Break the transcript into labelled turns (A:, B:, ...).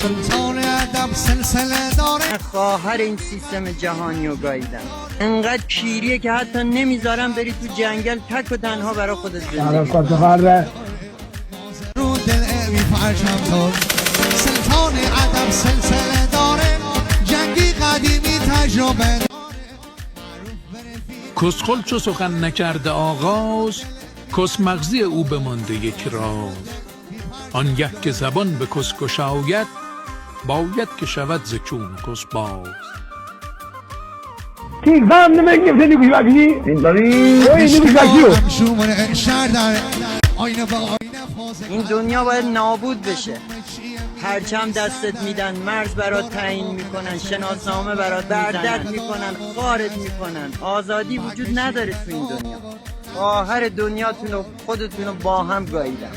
A: سلطان ادب سلسله داره.
B: خواهر این سیستم جهانی رو گاییدن، انقدر کیریه که حتی نمیذارم بری تو جنگل تک و تنها برای خودت زندگی کنی.
A: رو دل میپرشم تو سلطان ادب سلسله داره، جنگی قدیمی تجربه.
C: کسخل چو سخن نکرده آغاز، کس مغزی او بمانده یک راز. آنگه که زبان به کس گشاید، باید که شود ز چون کس باز.
B: این دنیا باید نابود بشه. پرچم دستت میدن، مرز برات تعیین میکنن، شناسنامه برات بردت میکنن، خارت میکنن. آزادی وجود نداره تو این دنیا. خواهر دنیاتون و خودتون رو با هم گاییدن.